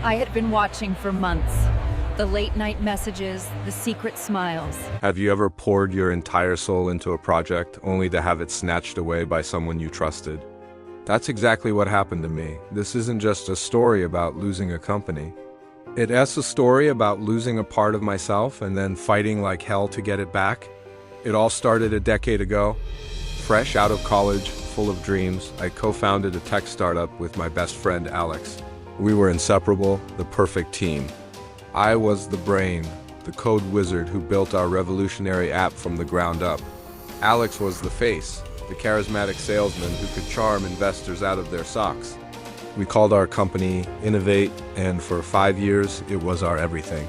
I had been watching for months. The late-night messages, the secret smiles. Have you ever poured your entire soul into a project only to have it snatched away by someone you trusted? That's exactly what happened to me. This isn't just a story about losing a company. It's a story about losing a part of myself and then fighting like hell to get it back. It all started a decade ago. Fresh out of college, full of dreams, I co-founded a tech startup with my best friend Alex. We were inseparable, the perfect team. I was the brain, the code wizard who built our revolutionary app from the ground up. Alex was the face, the charismatic salesman who could charm investors out of their socks. We called our company Innovate, and for 5 years, it was our everything.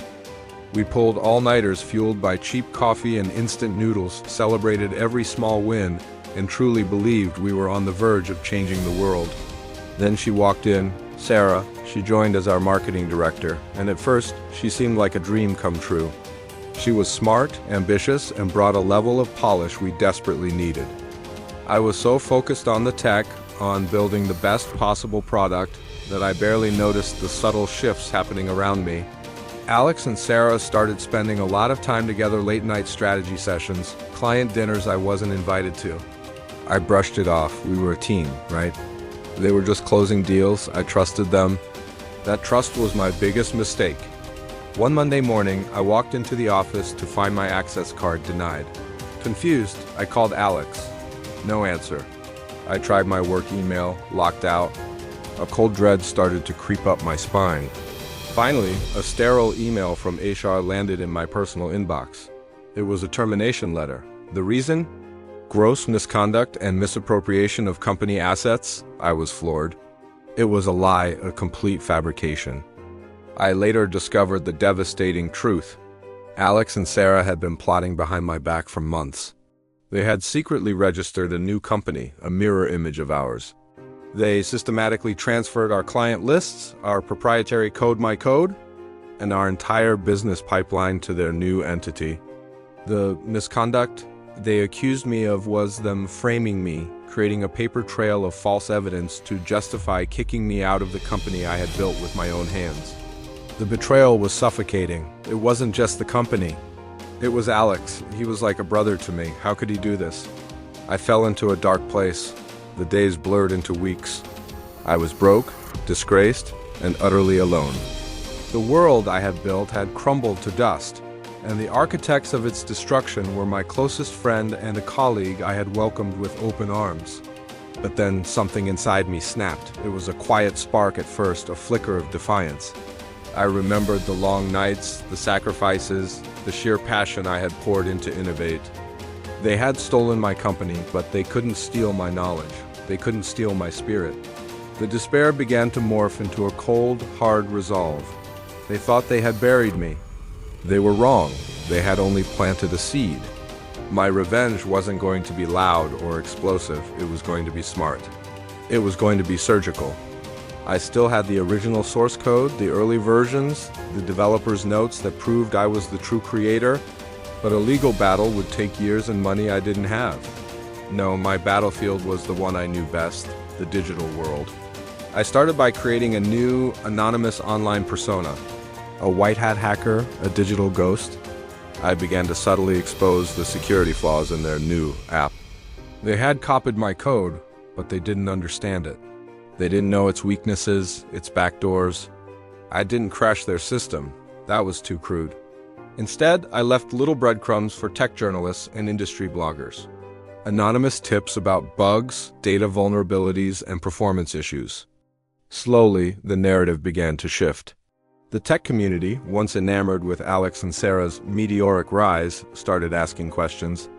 We pulled all-nighters fueled by cheap coffee and instant noodles, celebrated every small win, and truly believed we were on the verge of changing the world. Then she walked in, Sarah. She joined as our marketing director, and at first, she seemed like a dream come true. She was smart, ambitious, and brought a level of polish we desperately needed. I was so focused on the tech, on building the best possible product, that I barely noticed the subtle shifts happening around me. Alex and Sarah started spending a lot of time together, late-night strategy sessions, client dinners I wasn't invited to. I brushed it off. We were a team, right? They were just closing deals. I trusted them. That trust was my biggest mistake. One Monday morning, I walked into the office to find my access card denied. Confused, I called Alex. No answer. I tried my work email, locked out. A cold dread started to creep up my spine. Finally, a sterile email from HR landed in my personal inbox. It was a termination letter. The reason? Gross misconduct and misappropriation of company assets. I was floored. It was a lie, a complete fabrication. I later discovered the devastating truth. Alex and Sarah had been plotting behind my back for months. They had secretly registered a new company, a mirror image of ours. They systematically transferred our client lists, our proprietary Code My Code, and our entire business pipeline to their new entity. The misconduct they accused me of was them framing me, creating a paper trail of false evidence to justify kicking me out of the company I had built with my own hands. The betrayal was suffocating. It wasn't just the company. It was Alex. He was like a brother to me. How could he do this? I fell into a dark place. The days blurred into weeks. I was broke, disgraced, and utterly alone. The world I had built had crumbled to dust, and the architects of its destruction were my closest friend and a colleague I had welcomed with open arms. But then something inside me snapped. It was a quiet spark at first, a flicker of defiance. I remembered the long nights, the sacrifices, the sheer passion I had poured into Innovate. They had stolen my company, but they couldn't steal my knowledge. They couldn't steal my spirit. The despair began to morph into a cold, hard resolve. They thought they had buried me. They were wrong. They had only planted a seed. My revenge wasn't going to be loud or explosive. It was going to be smart. It was going to be surgical. I still had the original source code, the early versions, the developers' notes that proved I was the true creator, but a legal battle would take years and money I didn't have. No, my battlefield was the one I knew best, the digital world. I started by creating a new, anonymous online persona. A white hat hacker, a digital ghost. I began to subtly expose the security flaws in their new app. They had copied my code, but they didn't understand it. They didn't know its weaknesses, its backdoors. I didn't crash their system. That was too crude. Instead, I left little breadcrumbs for tech journalists and industry bloggers. Anonymous tips about bugs, data vulnerabilities, and performance issues. Slowly, the narrative began to shift. The tech community, once enamored with Alex and Sarah's meteoric rise, started asking questions.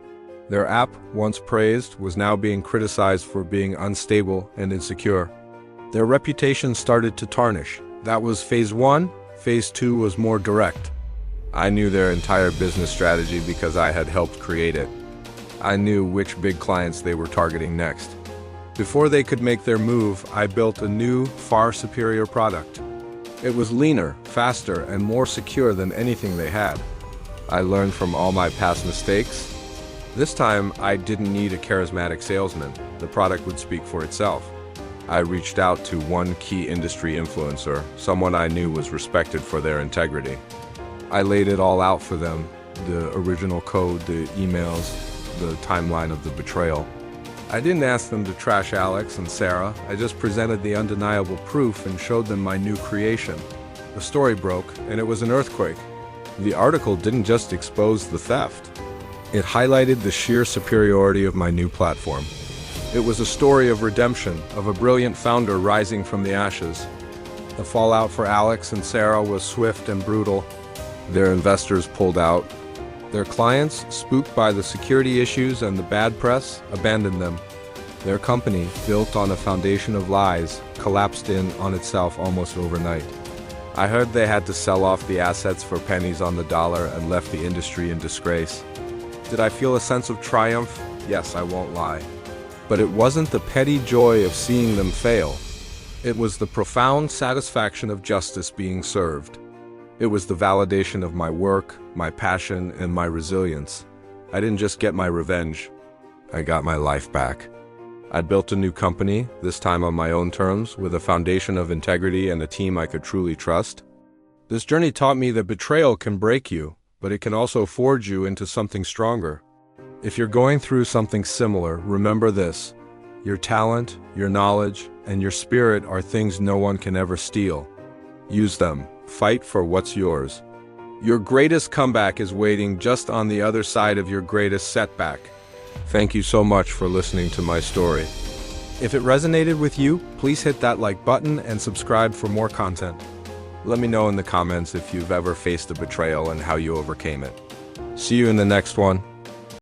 Their app, once praised, was now being criticized for being unstable and insecure. Their reputation started to tarnish. That was phase 1. Phase 2 was more direct. I knew their entire business strategy because I had helped create it. I knew which big clients they were targeting next. Before they could make their move, I built a new, far superior product. It was leaner, faster, and more secure than anything they had. I learned from all my past mistakes. This time, I didn't need a charismatic salesman. The product would speak for itself. I reached out to one key industry influencer, someone I knew was respected for their integrity. I laid it all out for them, the original code, the emails, the timeline of the betrayal. I didn't ask them to trash Alex and Sarah, I just presented the undeniable proof and showed them my new creation. The story broke, and it was an earthquake. The article didn't just expose the theft. It highlighted the sheer superiority of my new platform. It was a story of redemption, of a brilliant founder rising from the ashes. The fallout for Alex and Sarah was swift and brutal. Their investors pulled out. Their clients, spooked by the security issues and the bad press, abandoned them. Their company, built on a foundation of lies, collapsed in on itself almost overnight. I heard they had to sell off the assets for pennies on the dollar and left the industry in disgrace. Did I feel a sense of triumph? Yes, I won't lie. But it wasn't the petty joy of seeing them fail. It was the profound satisfaction of justice being served. It was the validation of my work, my passion, and my resilience. I didn't just get my revenge. I got my life back. I'd built a new company, this time on my own terms, with a foundation of integrity and a team I could truly trust. This journey taught me that betrayal can break you, but it can also forge you into something stronger. If you're going through something similar, remember this: your talent, your knowledge, and your spirit are things no one can ever steal. Use them. Fight for what's yours. Your greatest comeback is waiting just on the other side of your greatest setback. Thank you so much for listening to my story. If it resonated with you, please hit that like button and subscribe for more content. Let me know in the comments if you've ever faced a betrayal and how you overcame it. See you in the next one.